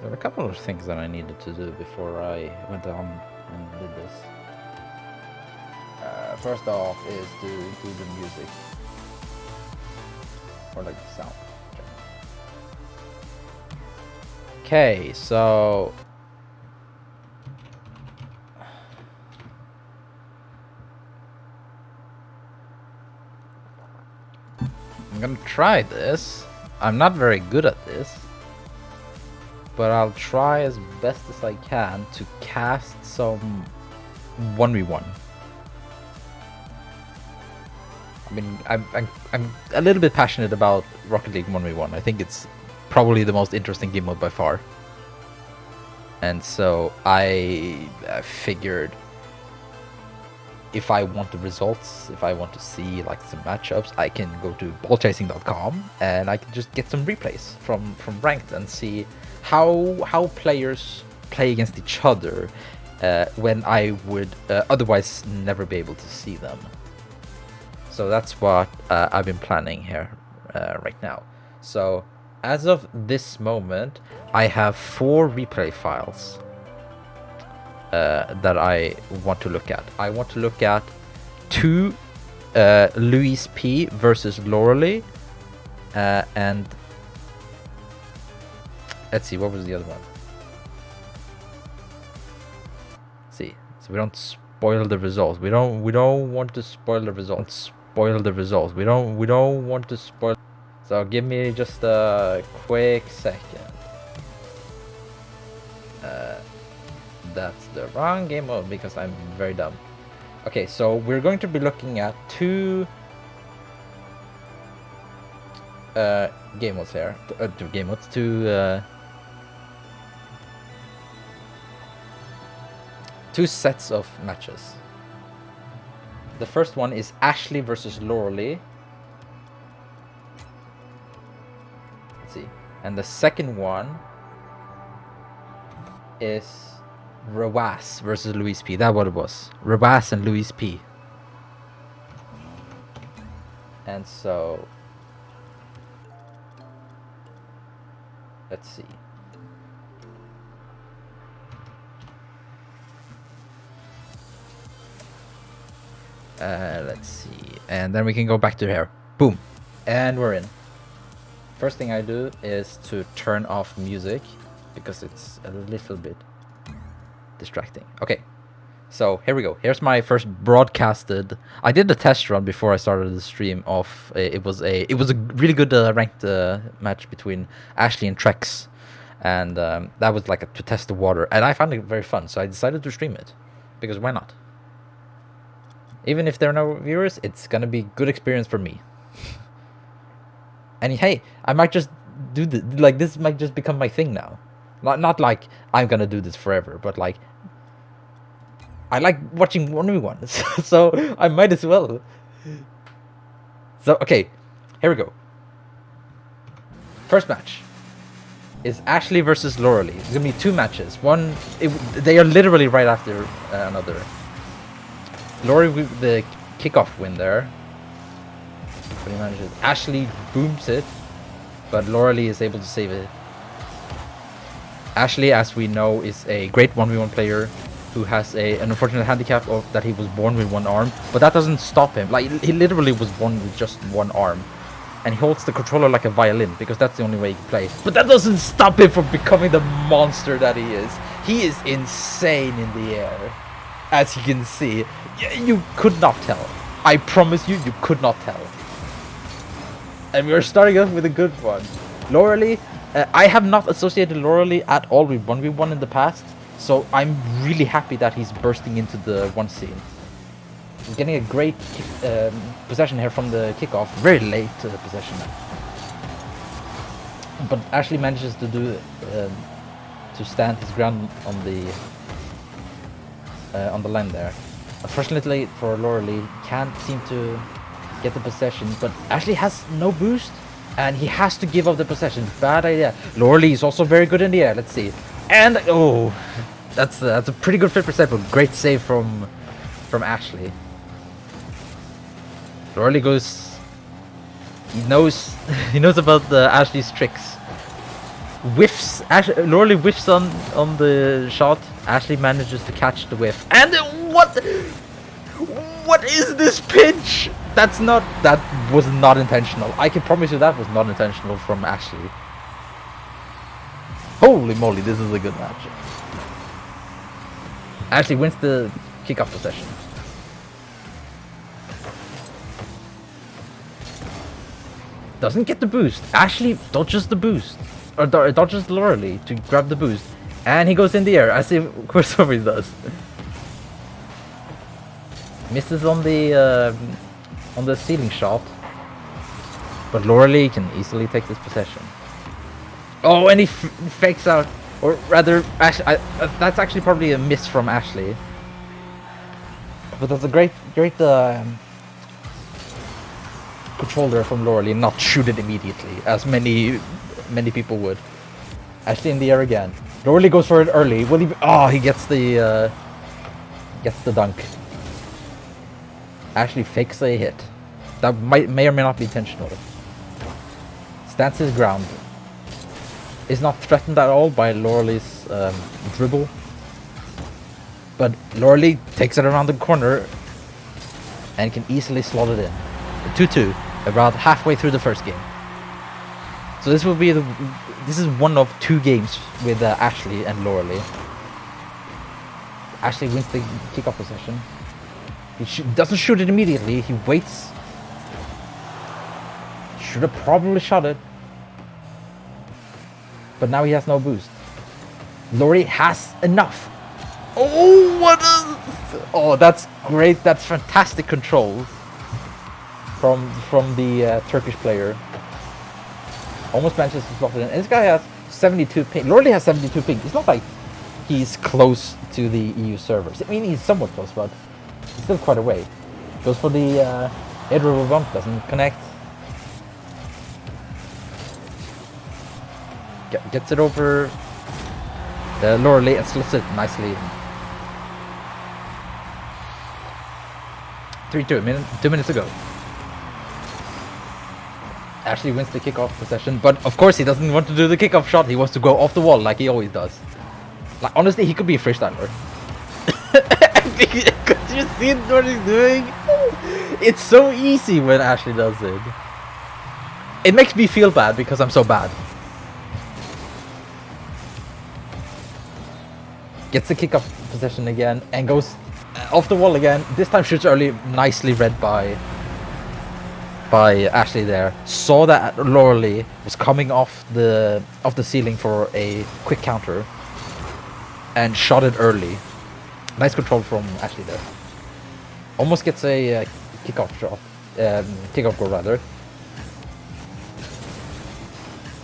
There were a couple of things that I needed to do before I went on and did this. First off is to do the music. Or like the sound. Okay, so... I'm gonna try this. I'm not very good at this. But I'll try as best as I can to cast some 1v1. I mean, I'm a little bit passionate about Rocket League 1v1. I think it's probably the most interesting game mode by far. And so I figured if I want the results, if I want to see like some matchups, I can go to ballchasing.com and I can just get some replays from ranked and see how players play against each other when I would otherwise never be able to see them. So that's what I've been planning here right now. So as of this moment, I have 4 replay files that I want to look at. I want to look at 2 LuiisP versus Loreley, and let's see, what was the other one? Let's see, so we don't spoil the results. We don't want to spoil the results. We don't want to spoil. So give me just a quick second. That's the wrong game mode because I'm very dumb. Okay, so we're going to be looking at 2 game modes here. 2 game modes. 2 sets of matches. The first one is Ashllxyy versus Loreley. Let's see. And the second one is Rw9 versus LuiisP. That's what it was. Rw9 and LuiisP. And so let's see. Let's see. And then we can go back to here. Boom. And we're in. First thing I do is to turn off music because it's a little bit distracting. Okay. So here we go. Here's my first broadcasted. I did the test run before I started the stream of. It was a really good ranked match between Ashllxyy and Trex, and that was like to test the water, and I found it very fun. So I decided to stream it because why not? Even if there are no viewers, it's gonna be good experience for me. And hey, I might just do this. Like this might just become my thing now. Not like I'm gonna do this forever, but like I like watching 1v1s, so I might as well. So okay, here we go. First match is Ashllxyy versus Loreley. It's gonna be 2 matches. They are literally right after another. Loreley with the kickoff win there. But he manages. Ashllxyy booms it, but Loreley is able to save it. Ashllxyy, as we know, is a great 1v1 player who has an unfortunate handicap of that he was born with 1 arm, but that doesn't stop him. Like he literally was born with just 1 arm, and he holds the controller like a violin because that's the only way he can play. But that doesn't stop him from becoming the monster that he is. He is insane in the air, as you can see. You could not tell. I promise you, you could not tell. And we're starting off with a good one. Loreley, I have not associated Loreley at all with 1v1 in the past, so I'm really happy that he's bursting into the 1 scene. He's getting a great possession here from the kickoff. Very late possession. But Ashllxyy manages to do to stand his ground on the line there. Unfortunately for Loreley, can't seem to get the possession, but Ashllxyy has no boost and he has to give up the possession. Bad idea. Loreley is also very good in the air. Let's see. And oh, that's a pretty good 50%, but great save from Ashllxyy. Loreley goes. He knows about the Ashllxyy's tricks. whiffs. Loreley whiffs on the shot. Ashllxyy manages to catch the whiff. And what? What is this pinch? That was not intentional. I can promise you that was not intentional from Ashllxyy. Holy moly, this is a good match. Ashllxyy wins the kickoff possession. Doesn't get the boost. Ashllxyy dodges the boost. Or dodges Loreley to grab the boost. And he goes in the air, as if Christopher does. Misses on the ceiling shot. But Loreley can easily take this possession. Oh, and he fakes out. Or rather, that's actually probably a miss from Ashllxyy. But that's a great control there from Loreley, not shoot it immediately, as many people would. Ashllxyy in the air again. Loreley goes for it early. Will he? Oh, he gets the dunk. Ashllxyy fakes a hit. That may or may not be intentional. Stands his ground. Is not threatened at all by Loreley's dribble. But Loreley takes it around the corner and can easily slot it in. 2-2, about halfway through the first game. So this will be this is one of 2 games with Ashllxyy and Loreley. Ashllxyy wins the kickoff possession. He doesn't shoot it immediately. He waits. Should have probably shot it. But now he has no boost. Loreley has enough. Oh, what is... Oh, that's great. That's fantastic control from the Turkish player. Almost manages to slot it in. And this guy has 72 ping. Loreley has 72 ping. It's not like he's close to the EU servers. I mean, he's somewhat close, but he's still quite away. Goes for the Rw9 bump. Doesn't connect. Gets it over Loreley and slips it nicely. 3-2, 2 minutes ago. Ashllxyy wins the kickoff possession, but of course he doesn't want to do the kickoff shot. He wants to go off the wall like he always does. Like, honestly, he could be a freestyler. Could you see what he's doing? It's so easy when Ashllxyy does it. It makes me feel bad because I'm so bad. Gets the kickoff possession again and goes off the wall again. This time shoots early, nicely read by Ashllxyy there. Saw that Loreley was coming off the ceiling for a quick counter and shot it early. Nice control from Ashllxyy there. Almost gets a kickoff shot, kickoff goal rather.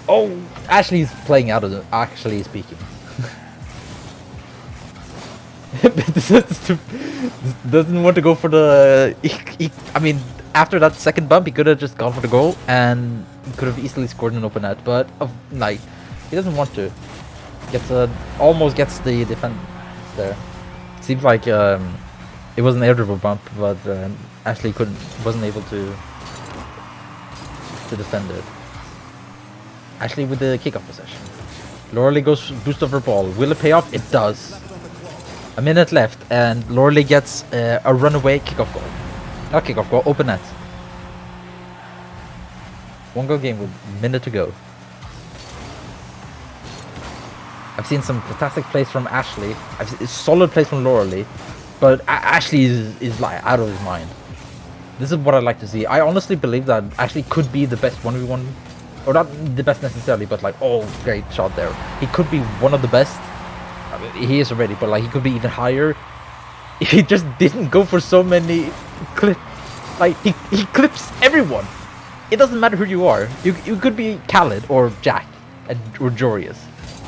Oh, Ashllxyy's playing out of it, actually speaking. Doesn't want to go for the... I mean, after that second bump, he could have just gone for the goal and could have easily scored an open net, but like, he doesn't want to. Almost gets the defense there. Seems like it was an air dribble bump, but Ashllxyy wasn't able to defend it. Ashllxyy with the kickoff possession. Loreley goes boost over ball. Will it pay off? It does. A minute left, and Loreley gets a runaway kickoff goal. Not kickoff goal, open net. 1-goal game with a minute to go. I've seen some fantastic plays from Ashllxyy. I've seen solid plays from Loreley, but Ashllxyy is like out of his mind. This is what I'd like to see. I honestly believe that Ashllxyy could be the best 1v1, or not the best necessarily, but like, oh, great shot there. He could be one of the best. I mean, he is already, but like, he could be even higher. He just didn't go for so many clips. Like, he clips everyone. It doesn't matter who you are. You could be Khaled or Jack or Jorius.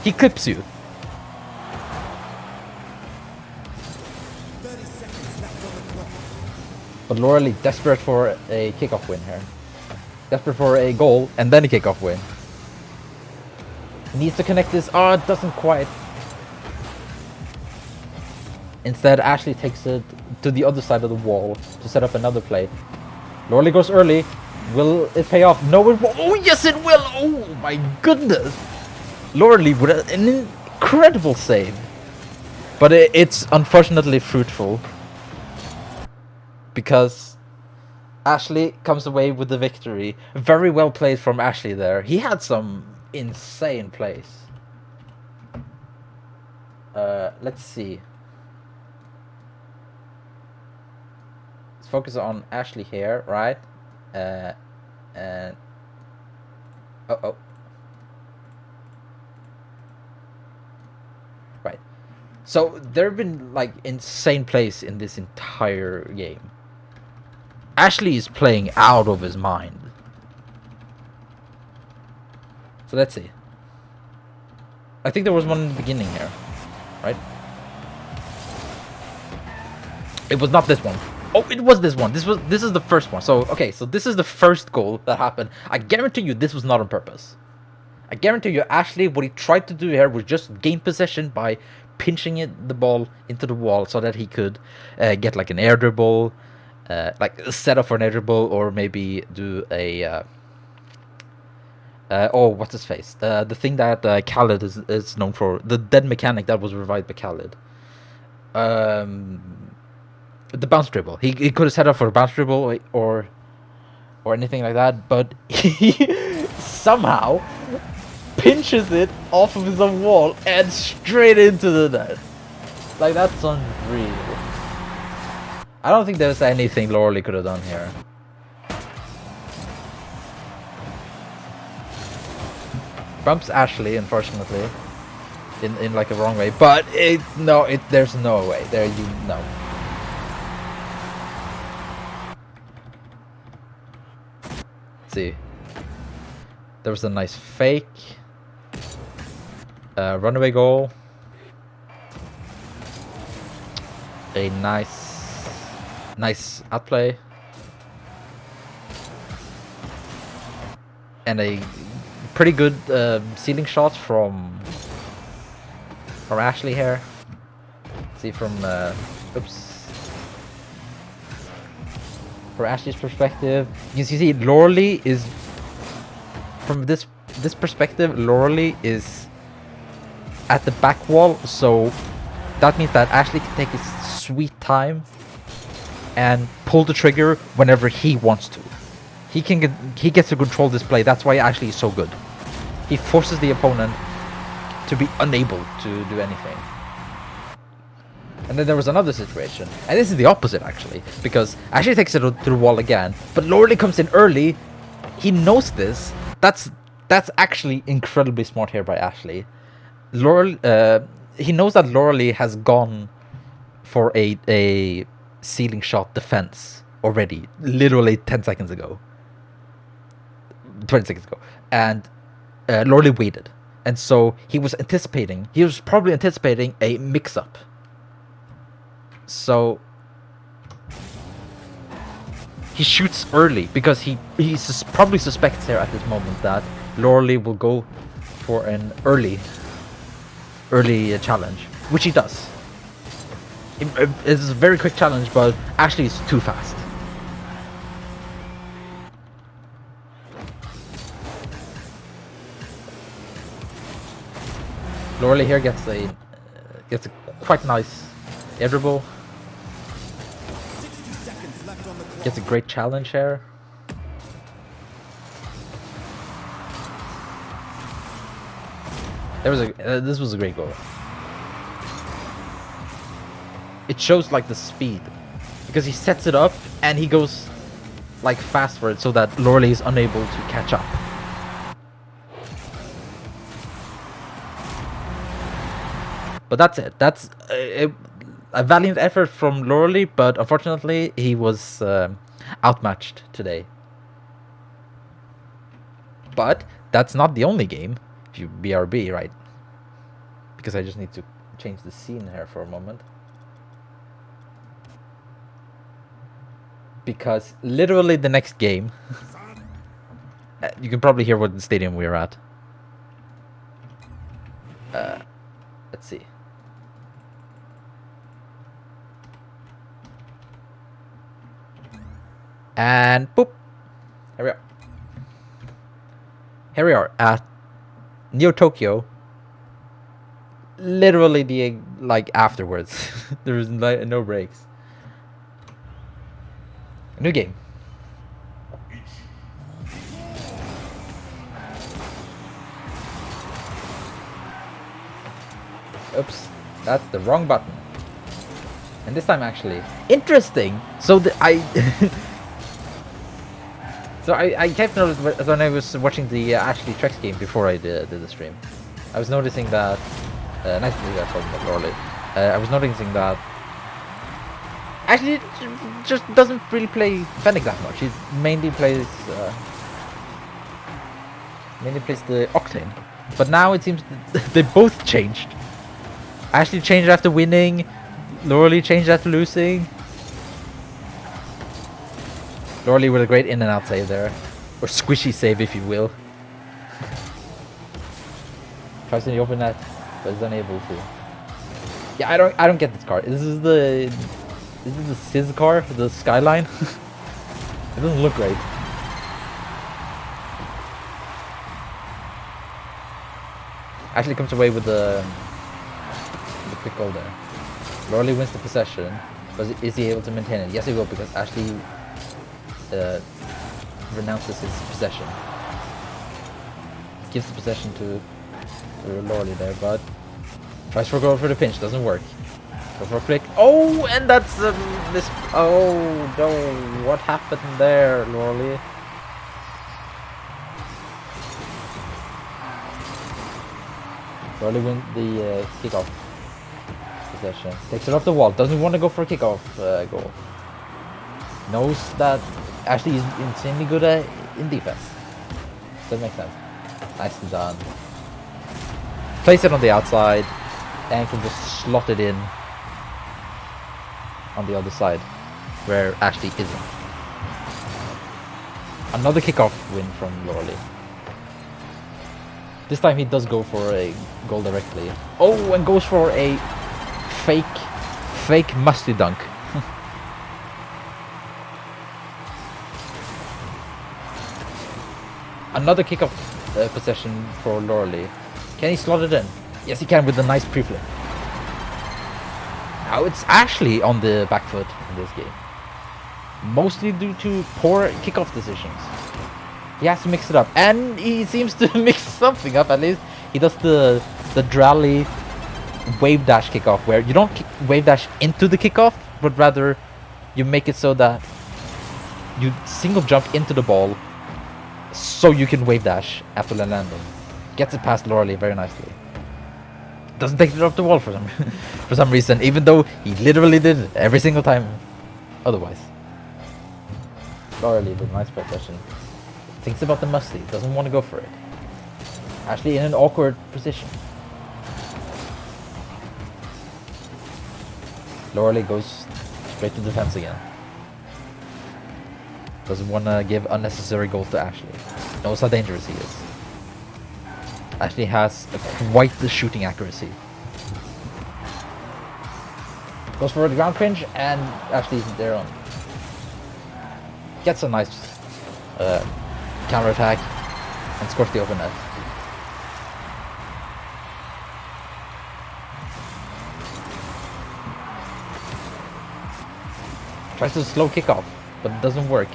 He clips you. But Loreley desperate for a kickoff win here. Desperate for a goal and then a kickoff win. Needs to connect this. Oh, it doesn't quite. Instead, Ashllxyy takes it to the other side of the wall to set up another play. Loreley goes early. Will it pay off? No, it won't. Oh, yes, it will. Oh, my goodness. Loreley with an incredible save. But it's unfortunately fruitful. Because Ashllxyy comes away with the victory. Very well played from Ashllxyy there. He had some insane plays. Let's see. Let's focus on Ashllxyy here, right? And oh. Right. So there have been like insane plays in this entire game. Ashllxyy is playing out of his mind. So let's see. I think there was one in the beginning here, right? It was not this one. Oh, it was this one. This is the first one. So okay, so this is the first goal that happened. I guarantee you this was not on purpose. I guarantee you Ashllxyy, what he tried to do here was just gain possession by pinching the ball into the wall so that he could get like an air dribble, like a setup for an air dribble, or maybe do a oh, what's his face? The thing that Khaled is known for, the dead mechanic that was revived by Khaled. The bounce dribble. He could have set up for a bounce dribble or anything like that, but he somehow pinches it off of his own wall and straight into the net. Like, that's unreal. I don't think there's anything Loreley could have done here. Bumps Ashllxyy, unfortunately, in like a wrong way, but there's no way there. No. Let's see. There was a nice fake. Runaway goal. A nice outplay. And a pretty good ceiling shot from Ashllxyy here. Let's see from from Ashllxyy's perspective, you see Loreley is from this perspective. Loreley is at the back wall, so that means that Ashllxyy can take his sweet time and pull the trigger whenever he wants to. He gets to control this play. That's why Ashllxyy is so good. He forces the opponent to be unable to do anything. And then there was another situation, and this is the opposite actually, because Ashllxyy takes it to the wall again, but Loreley comes in early. He knows this. That's actually incredibly smart here by Ashllxyy. He knows that Loreley has gone for a ceiling shot defense already, literally 10 seconds ago. 20 seconds ago. And Loreley waited. And so he was probably anticipating a mix-up. So he shoots early because he probably suspects here at this moment that Loreley will go for an early challenge, which he does. It's a very quick challenge, but Ashllxyy is too fast. Loreley here gets a quite nice air dribble. Gets a great challenge here. This was a great goal. It shows like the speed, because he sets it up and he goes like fast for it so that Loreley is unable to catch up. But that's it. That's a valiant effort from Loreley, but unfortunately he was outmatched today. But that's not the only game. If you BRB, right? Because I just need to change the scene here for a moment. Because literally the next game, you can probably hear what the stadium we're at. Let's see. And boop. Here we are. Here we are at Neo Tokyo literally the like afterwards. There was no breaks. New game. Oops, that's the wrong button. And this time actually interesting. So so I kept noticing when I was watching the Ashllxyy game before I did the stream. I was noticing that nice to do that from Lorley. I was noticing that actually just doesn't really play Fennec that much. He mainly plays the Octane. But now it seems they both changed. Ashley changed after winning. Lorley changed after losing. Lorley with a great in and out save there. Or squishy save if you will. Tries to open that, but is unable to. Yeah, I don't get this card. This is the Sizz car, the Skyline. It doesn't look great. Actually comes away with the quick goal there. Lorley wins the possession, but is he able to maintain it? Yes, he will, because Ashley renounces his possession. Gives the possession to Lorley there, but tries for a goal for the pinch, doesn't work. Go for a flick. Oh, and that's this. Oh no! What happened there, Lorley? Lorley wins the kickoff possession. Takes it off the wall. Doesn't want to go for a kickoff goal. Knows that Ashley is insanely good in defense. That makes sense. Nicely done. Place it on the outside and can just slot it in on the other side where Ashley isn't. Another kickoff win from Lorley. This time he does go for a goal directly. Oh, and goes for a fake musty dunk. Another kickoff possession for Lorley. Can he slot it in? Yes, he can with a nice pre-flip. Now it's Ashllxyy on the back foot in this game. Mostly due to poor kickoff decisions. He has to mix it up. And he seems to mix something up at least. He does the Drally wave dash kickoff where you don't wave dash into the kickoff, but rather you make it so that you single jump into the ball so you can wave dash after the landing. Gets it past Lorley very nicely. Doesn't take it off the wall for some reason, even though he literally did it every single time otherwise. Lorley with nice possession. Thinks about the musty, doesn't want to go for it. Ashley in an awkward position. Lorley goes straight to defense again. Doesn't want to give unnecessary goals to Ashley. Knows how dangerous he is. Ashley has quite the shooting accuracy. Goes for the ground pinch and Ashley's there on. Gets a nice counter attack and scores the open net. Tries to slow kickoff, but it doesn't work.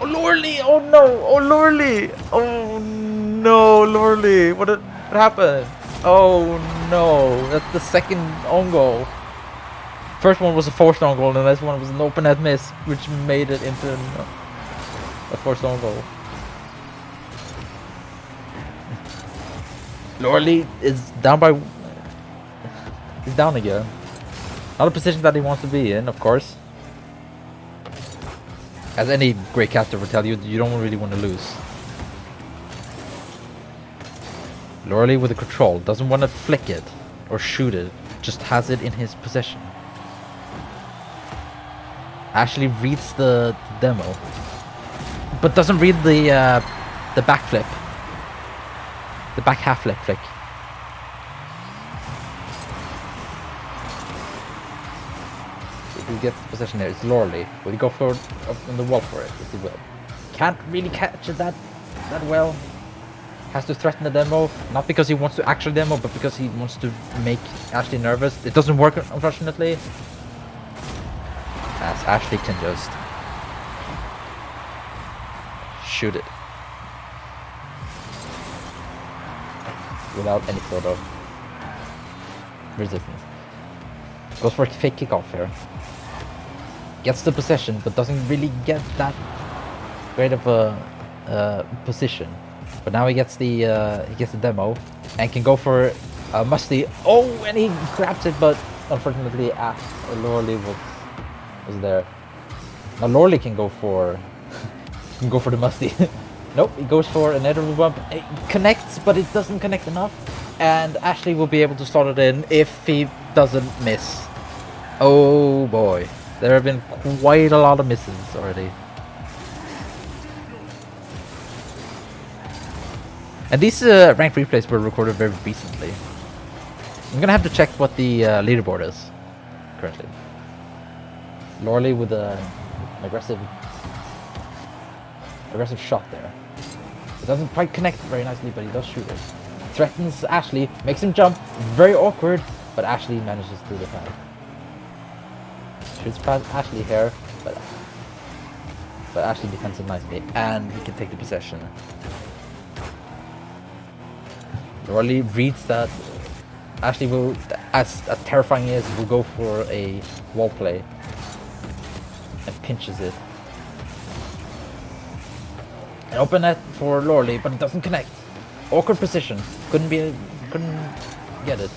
Oh, Lorley! Oh no! Oh, Lorley! Oh no, Lorley! What happened? Oh no! That's the second own goal. First one was a forced own goal, and the next one was an open net miss, which made it into a forced own goal. Lorley is down by. He's down again. Not a position that he wants to be in, of course. As any great caster will tell you, you don't really want to lose. Lorley with the control, doesn't want to flick it or shoot it, just has it in his possession. Ashley reads the demo, but doesn't read the backflip, the back half flip flick. Who gets the possession there? It's Lorley. Will he go for up on the wall for it? Yes, he will. Can't really catch it that well. has to threaten the demo, not because he wants to actually demo, but because he wants to make Ashllxyy nervous. It doesn't work, unfortunately, as Ashllxyy can just shoot it without any sort of resistance. Goes for a fake kickoff here. Gets the possession, but doesn't really get that great of a position. But now he gets the demo and can go for a musty. Oh, and he grabs it, but unfortunately, Lorly was there. Now Lorly can go for the musty. Nope, he goes for an edible bump. It connects, but it doesn't connect enough. And Ashllxyy will be able to slot it in if he doesn't miss. Oh boy, there have been quite a lot of misses already. And these ranked replays were recorded very recently. I'm gonna have to check what the leaderboard is currently. Lorly with an aggressive shot there. It doesn't quite connect very nicely, but he does shoot it. Threatens Ashllxyy, makes him jump. Very awkward, but Ashllxyy manages to defend. Shoots past Ashllxyy here, but Ashllxyy defends it nicely, and he can take the possession. Lorly reads that Ashllxyy will, as terrifying he is, will go for a wall play and pinches it. An open net for Lorly, but it doesn't connect. Awkward position. Couldn't get it.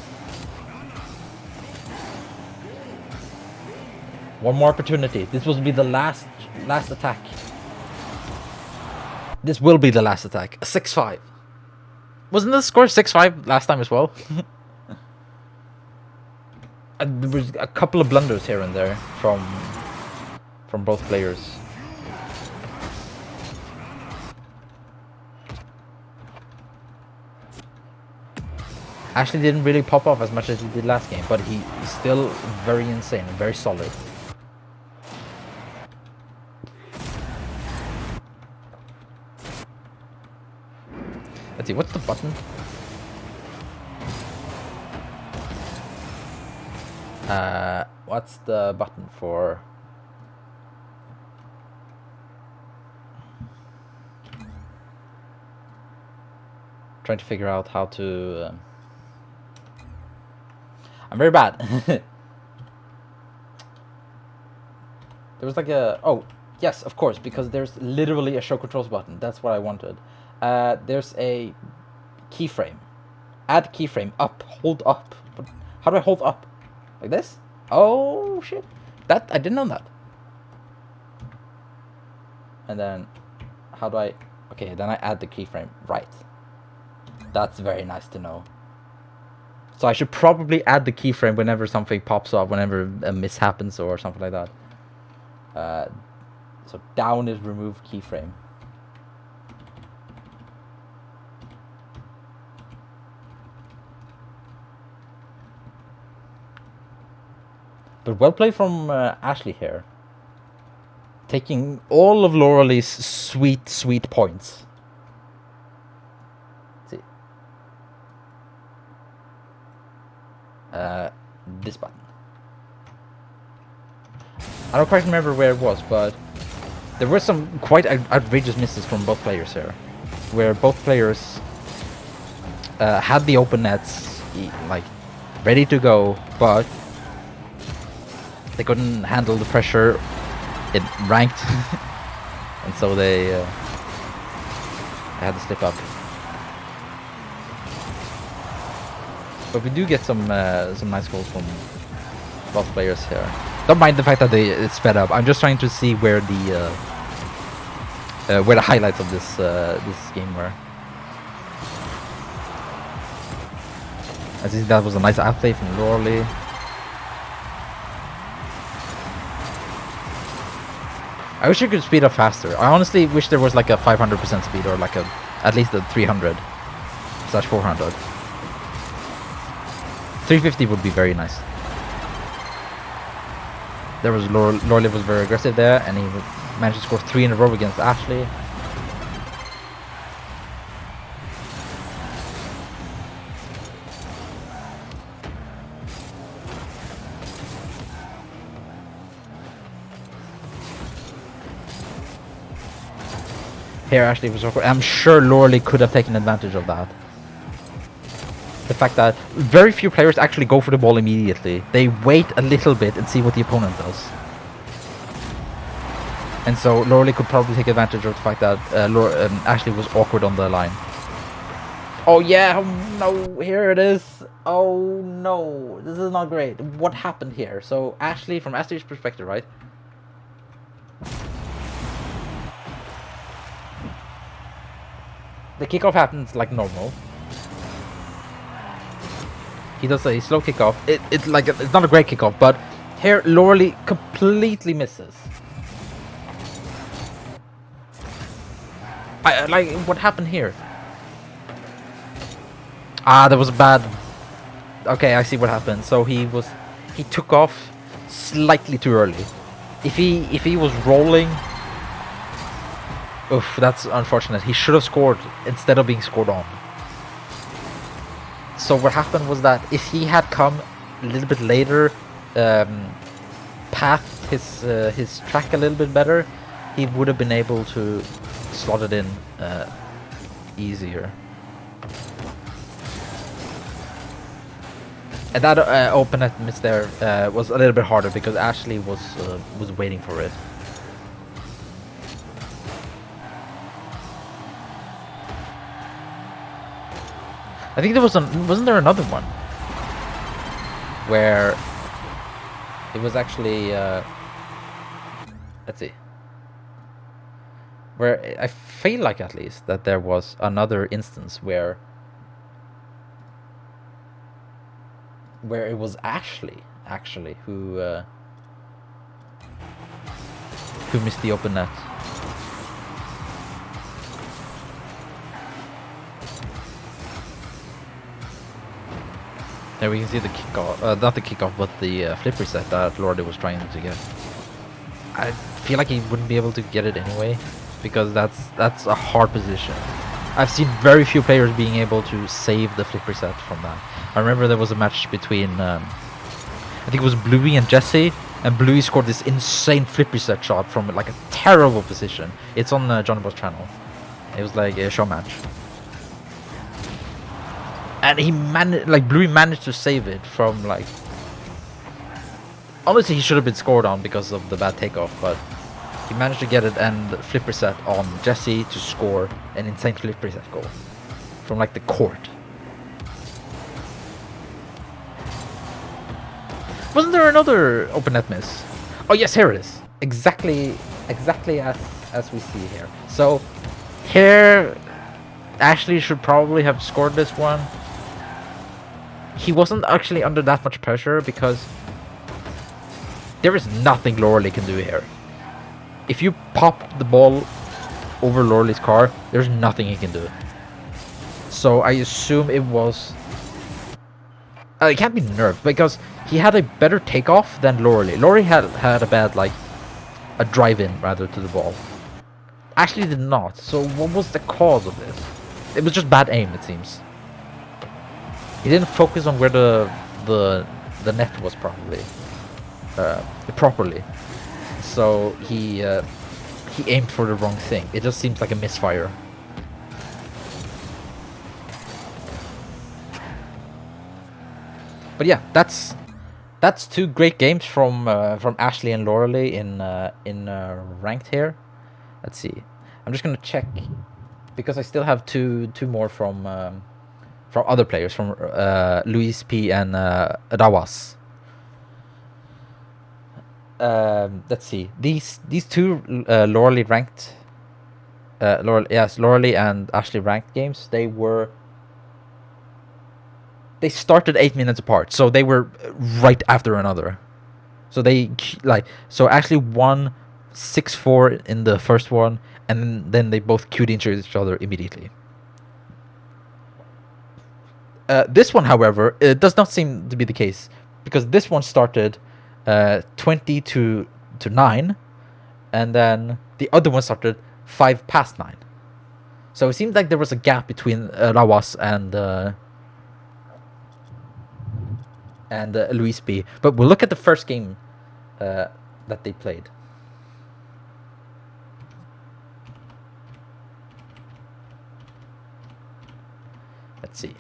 One more opportunity. This will be the last attack. This will be the last attack. A 6-5. Wasn't the score 6-5 last time as well? There was a couple of blunders here and there from both players. Ashllxyy didn't really pop off as much as he did last game, but he's still very insane and very solid. Let's see, what's the button? What's the button for? Trying to figure out how to. I'm very bad. There was like a. Oh, yes, of course, because there's literally a show controls button. That's what I wanted. There's a keyframe. Add keyframe. Up. Hold up. But how do I hold up? Like this? Oh shit. That I didn't know that. And then how do I? Okay, then I add the keyframe. Right. That's very nice to know. So I should probably add the keyframe whenever something pops up, whenever a miss happens or something like that. So down is remove keyframe. But well played from Ashllxyy here. Taking all of Lorely's sweet points. Let's see. This button. I don't quite remember where it was, but there were some quite outrageous misses from both players here. Where both players had the open nets like ready to go, but they couldn't handle the pressure. It ranked, and so they had to slip up. But we do get some nice goals from both players here. Don't mind the fact that it's sped up. I'm just trying to see where the highlights of this game were. I think that was a nice outplay from Lorly. I wish I could speed up faster. I honestly wish there was like a 500% speed or like at least a 300/400. 350 would be very nice. There was Lorly was very aggressive there, and he managed to score 3 in a row against Ashllxyy. Here Ashllxyy was awkward. I'm sure Loreley could have taken advantage of that. The fact that very few players actually go for the ball immediately. They wait a little bit and see what the opponent does. And so Loreley could probably take advantage of the fact that Ashllxyy was awkward on the line. Oh yeah, oh no, here it is. Oh no, this is not great. What happened here? So Ashllxyy, from Ashllxyy's perspective, right? The kickoff happens like normal. He does a slow kickoff. It's not a great kickoff, but here Loreley completely misses. Like, what happened here? Ah, that was bad. Okay, I see what happened. So he took off slightly too early. If he was rolling, oof, that's unfortunate. He should have scored instead of being scored on. So what happened was that if he had come a little bit later, pathed his track a little bit better, he would have been able to slot it in easier. And that open net miss there was a little bit harder because Ashllxyy was waiting for it. I think there wasn't there another one where it was actually let's see, where I feel like at least that there was another instance where it was Ashllxyy actually who missed the open net. There we can see the kickoff, not the kickoff, but the flip reset that Loreley was trying to get. I feel like he wouldn't be able to get it anyway, because that's a hard position. I've seen very few players being able to save the flip reset from that. I remember there was a match between, I think it was Bluey and Jesse, and Bluey scored this insane flip reset shot from like a terrible position. It's on Johnny Boy's channel. It was like a show match. And he Bluey managed to save it from like... Honestly, he should have been scored on because of the bad takeoff, but he managed to get it and flip reset on Jesse to score an insane flip reset goal from like the court. Wasn't there another open net miss? Oh yes, here it is. Exactly as we see here. So here, Ashllxyy should probably have scored this one. He wasn't actually under that much pressure because there is nothing Loreley can do here. If you pop the ball over Loreley's car, there's nothing he can do. So I assume it was... it can't be nerfed because he had a better takeoff than Loreley. Loreley had a bad, like, a drive-in rather to the ball. Ashllxyy did not. So what was the cause of this? It was just bad aim, it seems. He didn't focus on where the net was properly. So he aimed for the wrong thing. It just seems like a misfire. But yeah, that's two great games from Ashllxyy and Loreley in ranked here. Let's see. I'm just gonna check because I still have two more from other players, from LuiisP and Rw9. Let's see. These two Loreley ranked, Loreley and Ashllxyy ranked games. They started 8 minutes apart, so they were right after another. So so Ashllxyy won 6-4 in the first one, and then they both queued into each other immediately. This one, however, it does not seem to be the case, because this one started 20 to 9, and then the other one started 5 past 9. So it seemed like there was a gap between Rw9 and LuiisP. But we'll look at the first game that they played. Let's see.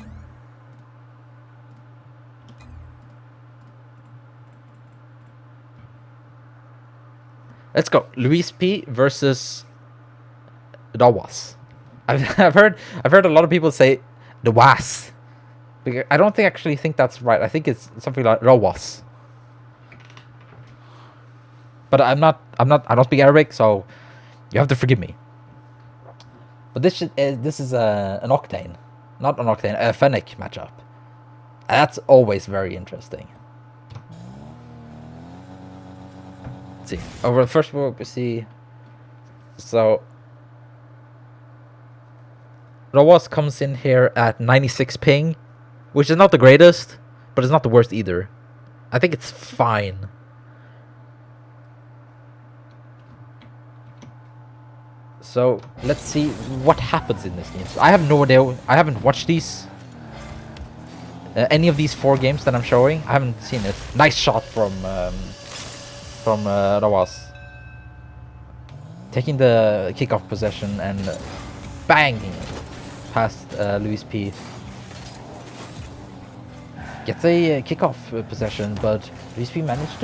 Let's go. LuiisP versus Rw9. I've heard a lot of people say Rw9. I don't actually think that's right. I think it's something like Rw9. But I don't speak Arabic, so you have to forgive me. But this is an Octane, not an Octane, a Fennec matchup. That's always very interesting. Let's see. Over the first one we see. So Rw9 comes in here at 96 ping, which is not the greatest, but it's not the worst either. I think it's fine. So let's see what happens in this game. So I have no idea. I haven't watched these. Any of these 4 games that I'm showing, I haven't seen it. Nice shot from Rw9. Taking the kickoff possession and banging past LuiisP. Gets a kickoff possession, but LuiisP managed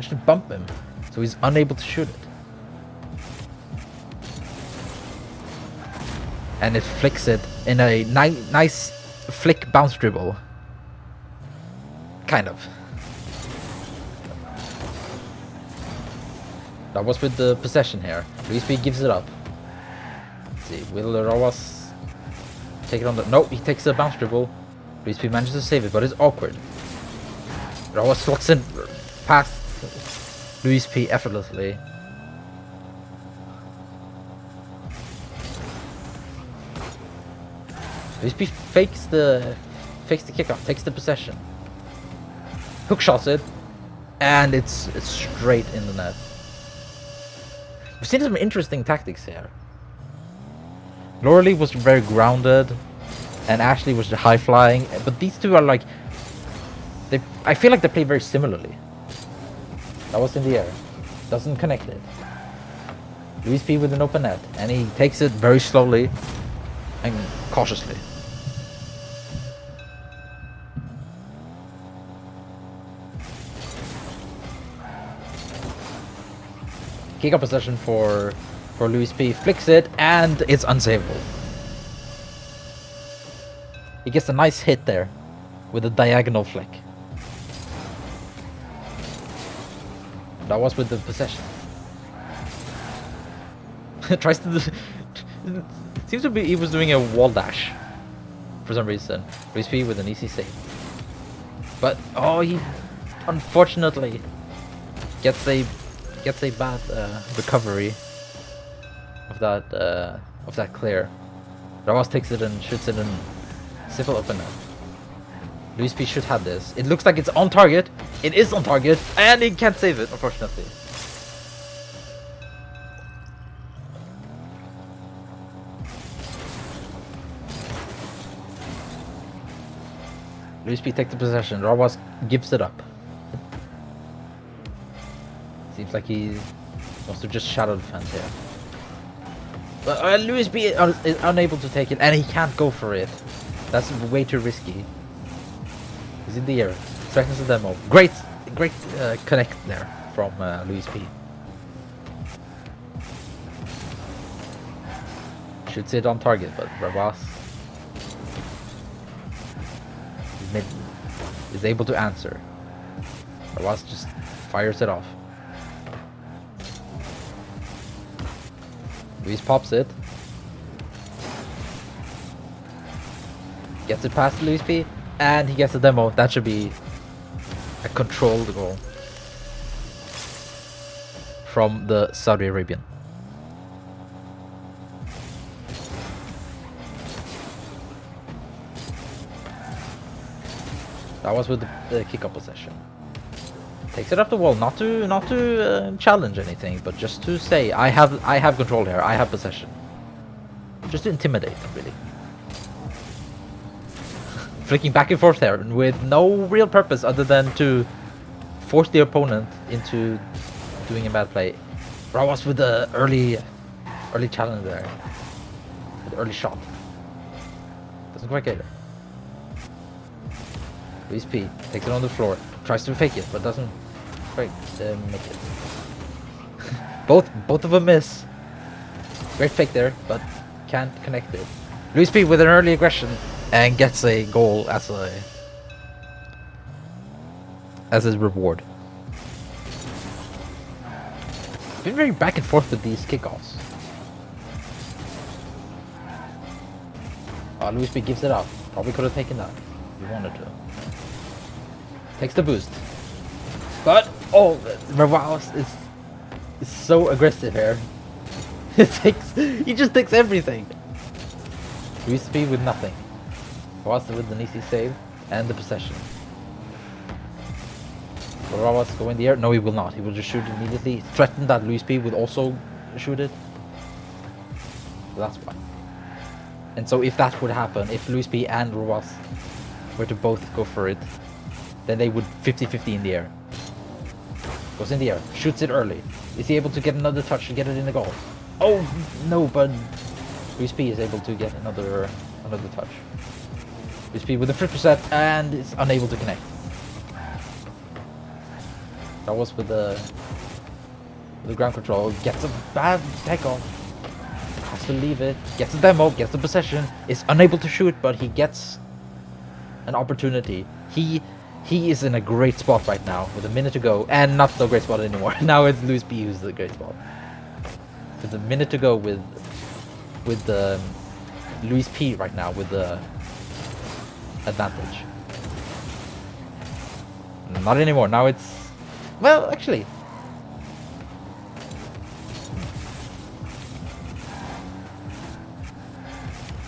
to bump him, so he's unable to shoot it. And it flicks it in a nice flick bounce dribble. Kind of. That was with the possession here. LuiisP gives it up. Let's see, will Rw9 take it on the... No, he takes a bounce dribble. LuiisP manages to save it, but it's awkward. Rw9 slots in past LuiisP effortlessly. LuiisP fakes the kickoff, takes the possession, hook shots it, and it's straight in the net. We've seen some interesting tactics here. Loreley was very grounded, and Ashllxyy was the high flying. But these two are like, I feel like they play very similarly. That was in the air, doesn't connect it. LuiisP with an open net, and he takes it very slowly and cautiously. Kick up possession for LuiisP, flicks it, and it's unsavable. He gets a nice hit there with a diagonal flick. That was with the possession. Tries to... Seems to be he was doing a wall dash for some reason. LuiisP with an easy save. But, oh, he unfortunately gets a bad recovery of that clear. Rw9 takes it and shoots it in simple open net. LuiisP should have this. It looks like it's on target. It is on target, and he can't save it, unfortunately. LuiisP takes the possession. Rw9 gives it up. Seems like he wants to just shadow defend here. But LuiisP is unable to take it, and he can't go for it. That's way too risky. He's in the air. Threatens the demo. Great connect there from LuiisP. Shoots it on target, but Rw9 is able to answer. Rw9 just fires it off. Luis pops it. Gets it past LuiisP, and he gets a demo. That should be a controlled goal from the Saudi Arabian. That was with the kick-up possession. Takes it up the wall, not to challenge anything, but just to say I have control here. I have possession. Just to intimidate, really. Flicking back and forth there with no real purpose other than to force the opponent into doing a bad play. Rw9 with the early challenge there, with the early shot. Doesn't quite get it. LuiisP takes it on the floor, tries to fake it, but doesn't quite make it. both of them miss. Great fake there, but can't connect it. LuiisP with an early aggression and gets a goal as his reward. Been very back and forth with these kickoffs. LuiisP gives it up. Probably could have taken that if he wanted to. Takes the boost. But Rw9 is so aggressive here. He just takes everything. LuiisP with nothing. Rw9 with an easy save and the possession. Will Rw9 go in the air? No, he will not. He will just shoot immediately. Threaten that LuiisP would also shoot it. So that's why. And so if that would happen, if LuiisP and Rw9 were to both go for it, then they would 50-50 in the air. Goes in the air, shoots it early. Is he able to get another touch and get it in the goal? Oh no, but LuiisP is able to get another touch. LuiisP with a flip reset and is unable to connect. That was with the ground control. Gets a bad takeoff. Has to leave it. Gets a demo. Gets the possession. Is unable to shoot, but he gets an opportunity. He is in a great spot right now with a minute to go, and not so great spot anymore. Now it's LuiisP who's the great spot. With a minute to go with the LuiisP right now with the advantage. Not anymore. Now it's, well, actually.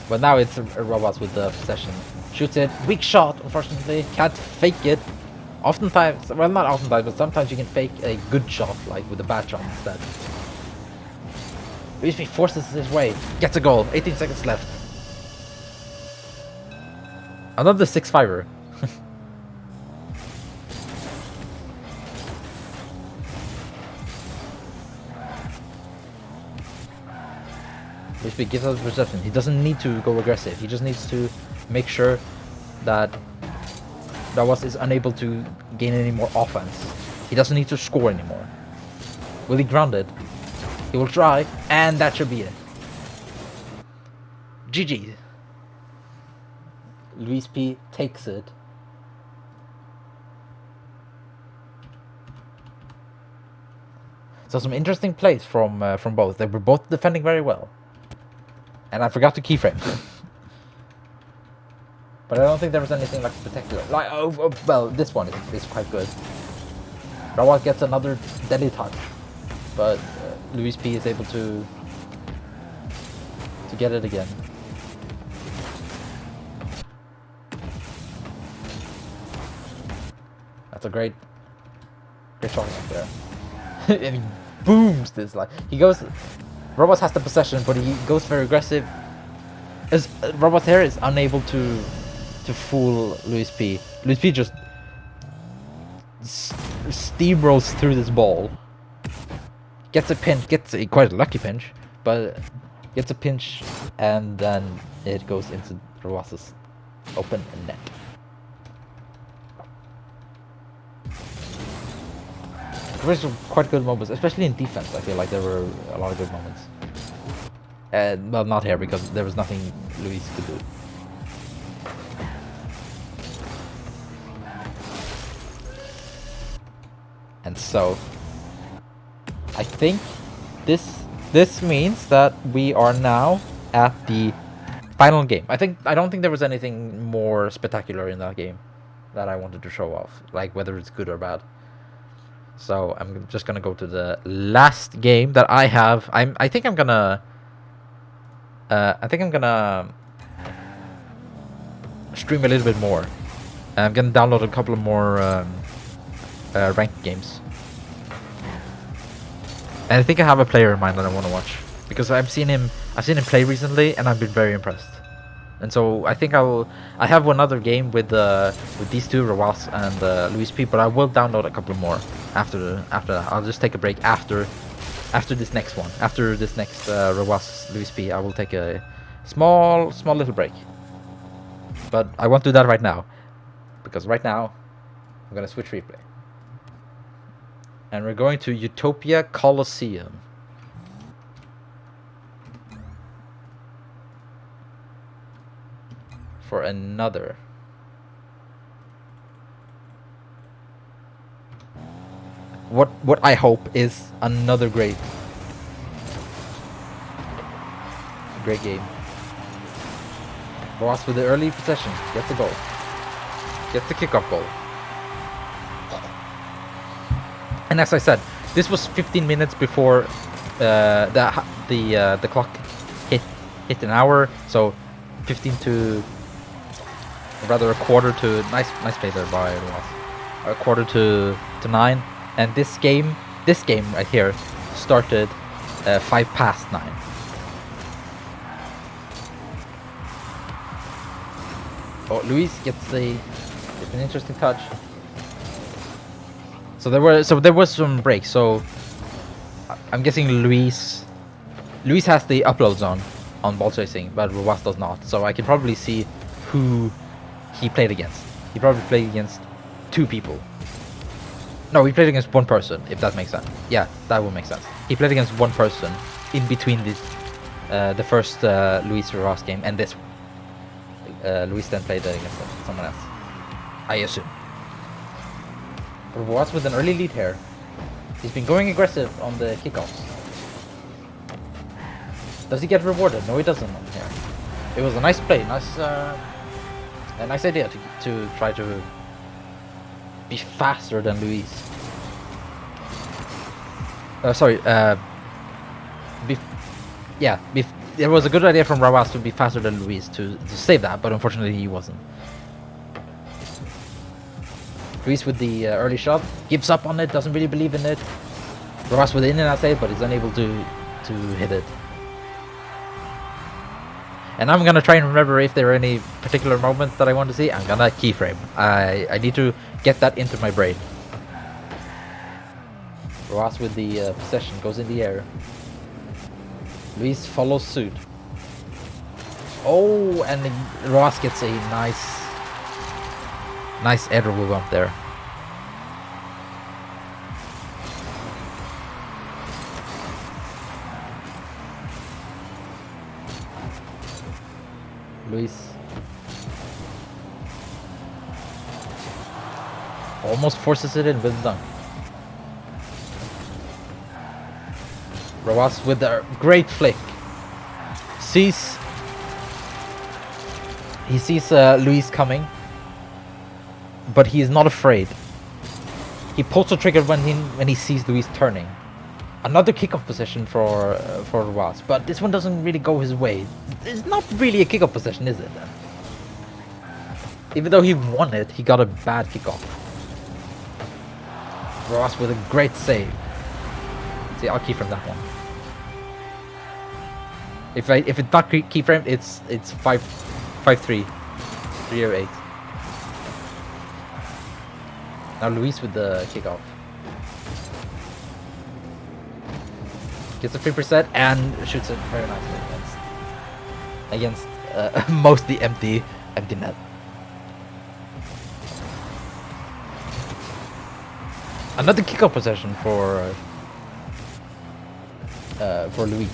But now it's Rw9 with the possession. Shoots it. Weak shot, unfortunately. Can't fake it. Oftentimes, well, not oftentimes, but sometimes you can fake a good shot, like with a bad shot instead. LuiisP forces his way. Gets a goal. 18 seconds left. Another 6-5er. LuiisP gives us reception. He doesn't need to go aggressive. He just needs to make sure that Rw9 is unable to gain any more offense. He doesn't need to score anymore. Will he ground it? He will try, and that should be it. GG. LuiisP takes it. So some interesting plays from both. They were both defending very well. And I forgot to keyframe. But I don't think there was anything like spectacular. Like, well, this one is quite good. Rw9 gets another deadly touch, but LuiisP is able to get it again. That's a great shot right there. And he booms this, like, he goes. Rw9 has the possession, but he goes very aggressive. As Rw9 here is unable to fool LuiisP. LuiisP just steamrolls through this ball. Gets a pinch, gets a quite a lucky pinch, but gets a pinch, and then it goes into Rw9's open net. There were some quite good moments, especially in defense. I feel like there were a lot of good moments. Well, not here because there was nothing Luis could do. And so, I think this means that we are now at the final game. I don't think there was anything more spectacular in that game that I wanted to show off, like whether it's good or bad. So I'm just gonna go to the last game that I have. I think I'm gonna stream a little bit more. I'm gonna download a couple of more ranked games. And I think I have a player in mind that I want to watch because I've seen him play recently, and I've been very impressed. And so I think I have one other game with these two, Rw9 and LuiisP, but I will download a couple more after that. I'll just take a break after this next one. After this next Rw9 LuiisP, I will take a small little break. But I won't do that right now. Because right now, I'm going to switch replay. And we're going to Utopia Coliseum. For another. What I hope is another great game. Ross with the early possession, gets the goal. Gets the kickoff goal. And as I said, this was 15 minutes before the clock hit an hour, so 15 to, or rather a quarter to, nice play there by Ross. A quarter to 9, and this game right here started 5 past 9. Oh, Luis gets an interesting touch. So there was some breaks. So I'm guessing Luis has the uploads on ball chasing, but Ruas does not. So I can probably see who he played against. He probably played against 2 people. No, he played against 1 person, if that makes sense. Yeah, that would make sense. He played against 1 person in between this, the first Luis Ruas game and this one. Luis then played against someone else, I assume. But Ruas with an early lead here. He's been going aggressive on the kickoffs. Does he get rewarded? No, he doesn't on here. It was a nice play, a nice idea to try to be faster than Luis. It was a good idea from Rawas to be faster than Luis to save that, but unfortunately he wasn't. Luis with the early shot, gives up on it, doesn't really believe in it. Rawas with the in and out save, but he's unable to hit it. And I'm gonna try and remember if there are any particular moments that I want to see. I'm gonna keyframe. I need to get that into my brain. Rawas with the possession, goes in the air. Luis follows suit. Oh, and Ross gets a nice header move up there. Luis almost forces it in with the dunk. Rawas with a great flick. He sees Luis coming, but he is not afraid. He pulls the trigger when he sees Luis turning. Another kickoff position for Rawas, but this one doesn't really go his way. It's not really a kickoff position, is it? Then? Even though he won it, he got a bad kickoff. Rawas with a great save. See, I'll keyframe that one. If it's not keyframed, it's 5-3, 308. Now Luis with the kickoff. Gets a 3% and shoots it very nicely against mostly empty net. Another kickoff possession for Luis.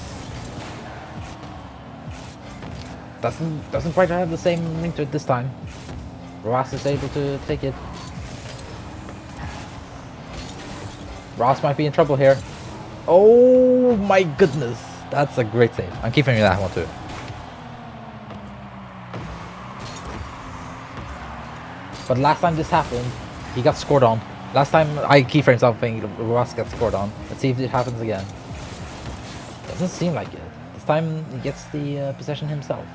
Doesn't quite have the same ring to it this time. Ross is able to take it. Ross might be in trouble here. Oh my goodness, that's a great save. I'm keeping that one too. But last time this happened, he got scored on. Last time I keyframed something, Ross got scored on. Let's see if it happens again. Doesn't seem like it. This time he gets the possession himself.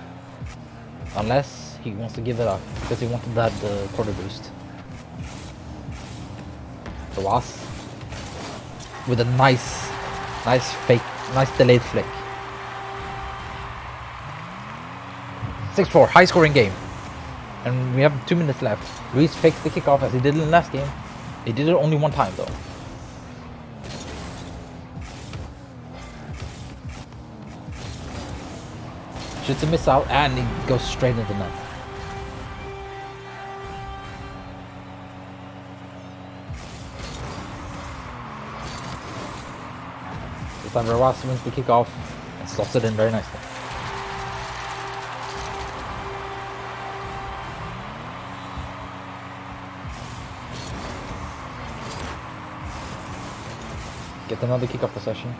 Unless he wants to give it up because he wanted that quarter boost. Ross with a nice delayed flick. 6-4, high scoring game. And we have 2 minutes left. Luis fakes the kickoff as he did in the last game. He did it only 1 time though. Shoots a miss out and he goes straight into the net. time Rw9 wins the kickoff and slots it in very nicely. Get another kickoff possession.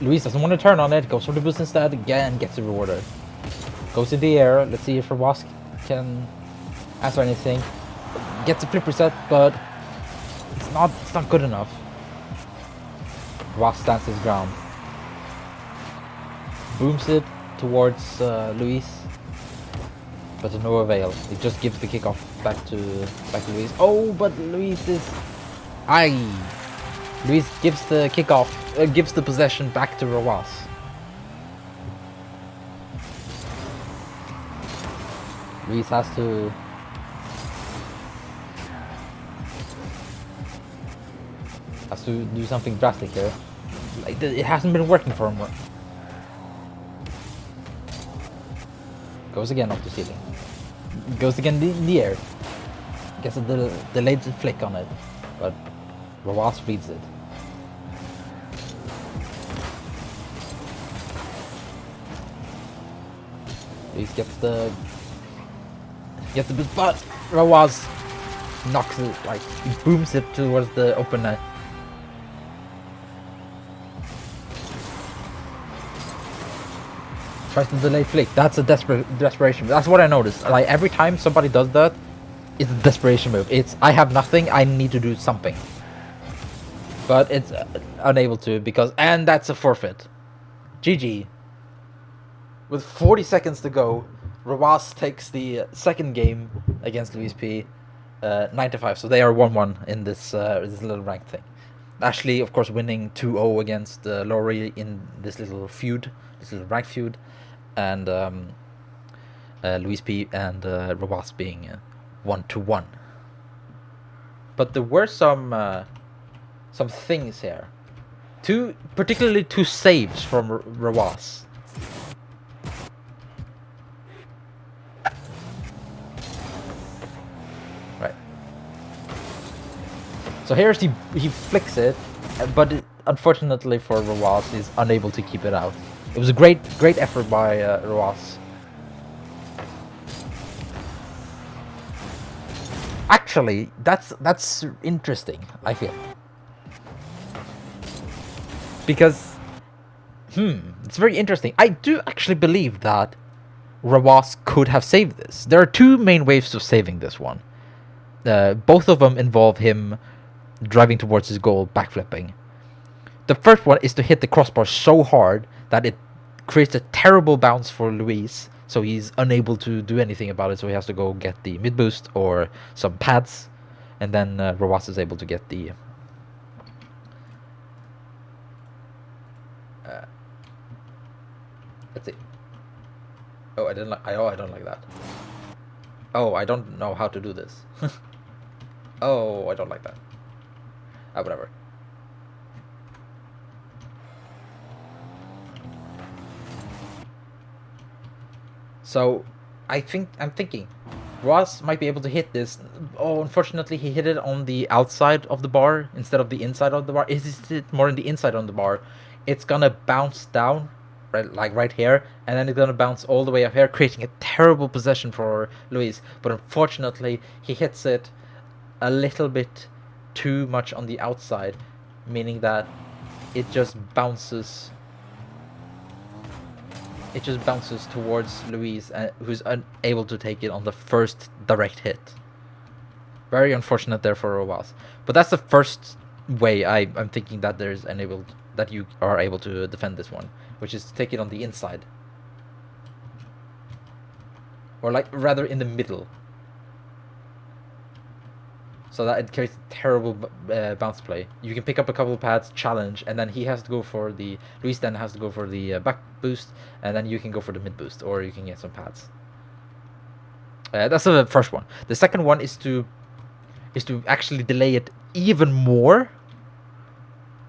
Luis doesn't want to turn on it, goes for the boost instead, again gets the rewarded. Goes in the air, let's see if Rw9 can answer anything. Gets a flip reset, but it's not good enough. Rw9 stands his ground. Booms it towards Luis, but to no avail. It just gives the kickoff back to Luis. Oh, but Luis is... Luis gives the kickoff, gives the possession back to Rw9. Luis has to... do something drastic here. Like, it hasn't been working for him. Goes again off the ceiling. Goes again in the air. Gets a delayed flick on it, but Rw9 reads it. Luis gets the boost, but Rw9 knocks it, like, he booms it towards the open net. Tries to delay flick. That's a desperation. That's what I noticed. Like, every time somebody does that, it's a desperation move. It's, I have nothing, I need to do something. But it's unable to, because... And that's a forfeit. GG. With 40 seconds to go, Rw9 takes the second game against LuiisP 9-5. So they are 1-1 in this little ranked thing. Ashllxyy, of course, winning 2-0 against Laurie in this little feud, this little ranked feud. And LuiisP and Rw9 being 1-1. But there were some things here. Particularly two saves from Rw9. Right. So here's he flicks it, but unfortunately for Rw9, he's unable to keep it out. It was a great effort by Rw9. Actually, that's interesting, I feel. Because, it's very interesting. I do actually believe that Rw9 could have saved this. There are two main ways of saving this one. Both of them involve him driving towards his goal, backflipping. The first one is to hit the crossbar so hard that it creates a terrible bounce for Luis, so he's unable to do anything about it, so he has to go get the mid boost or some pads, and then Rw9 is able to get the let's see. Oh, I don't like that. Oh, I don't know how to do this. Oh, I don't like that. Whatever. So, I'm thinking, Rw9 might be able to hit this. Oh, unfortunately, he hit it on the outside of the bar instead of the inside of the bar. Is it more in the inside on the bar? It's gonna bounce down, right, like right here, and then it's gonna bounce all the way up here, creating a terrible possession for Luis. But unfortunately, he hits it a little bit too much on the outside, meaning that it just bounces. It just bounces towards Luis, who's unable to take it on the first direct hit. Very unfortunate there for Rw9. But that's the first way I'm thinking that that you are able to defend this one, which is to take it on the inside. Or like rather in the middle. So that it creates a terrible bounce play. You can pick up a couple of pads, challenge, and then he has to go for the... Luis then has to go for the back boost, and then you can go for the mid boost, or you can get some pads. That's the first one. The second one is to actually delay it even more,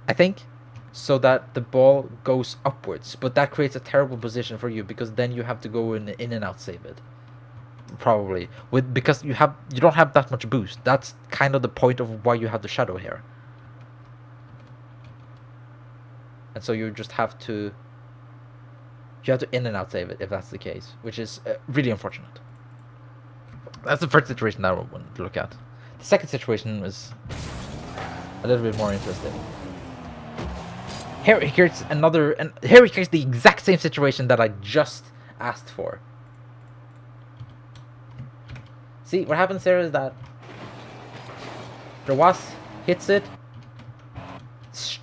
I think, so that the ball goes upwards. But that creates a terrible position for you, because then you have to go in and out save it. Probably because you don't have that much boost. That's kind of the point of why you have the shadow here. and so you just have to in and out save it if that's the case, which is really unfortunate. That's the first situation that I want to look at. The second situation is a little bit more interesting. Here here's another, and here here's the exact same situation that I just asked for. See, what happens here is that Rw9 hits it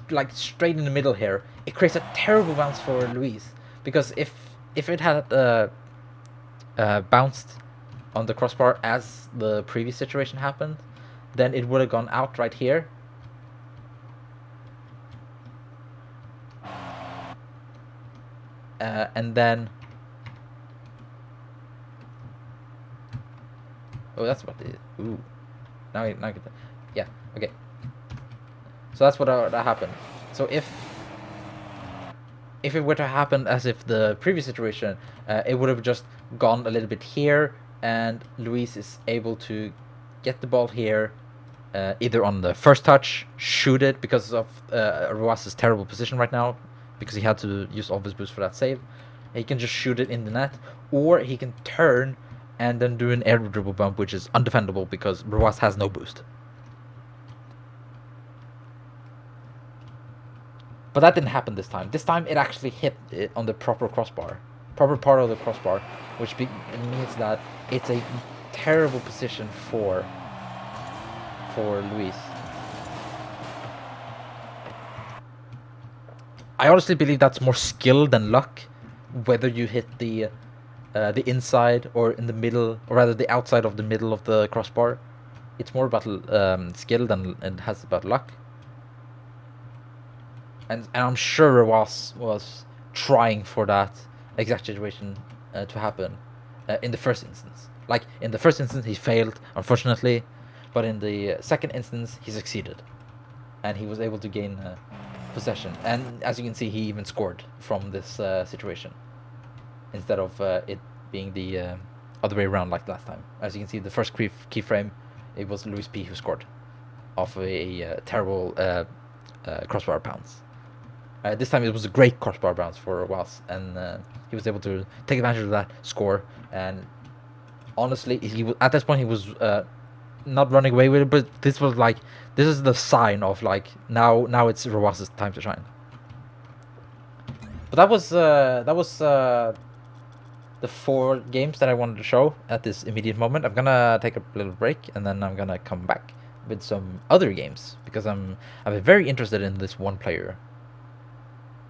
like straight in the middle here. It creates a terrible bounce for LuiisP, because if it had bounced on the crossbar as the previous situation happened, then it would have gone out right here. And then... Oh, that's what it is. Ooh. Now I get that. Yeah, okay. So that's what happened. So if it were to happen as if the previous situation, it would have just gone a little bit here, and LuiisP is able to get the ball here, either on the first touch, shoot it because of Rw9's terrible position right now, because he had to use all of his boost for that save. He can just shoot it in the net, or he can turn and then do an air dribble bump, which is undefendable because Rw9 has no boost. But that didn't happen this time. This time it actually hit it on the proper crossbar, proper part of the crossbar, which means that it's a terrible position for LuiisP. I honestly believe that's more skill than luck, whether you hit the inside or in the middle, or rather the outside of the middle of the crossbar. It's more about skill than it has about luck. And I'm sure Rw9 was trying for that exact situation to happen in the first instance. Like, in the first instance, he failed, unfortunately, but in the second instance, he succeeded. And he was able to gain possession. And as you can see, he even scored from this situation, instead of it being the other way around like last time. As you can see, the first keyframe, it was LuiisP who scored off a terrible crossbar bounce. This time it was a great crossbar bounce for Rw9, and he was able to take advantage of that, score, and honestly, at this point he was not running away with it, but this is the sign of like now it's Rw9's time to shine. But that was the 4 games that I wanted to show at this immediate moment. I'm gonna take a little break, and then I'm gonna come back with some other games, because I'm very interested in this one player.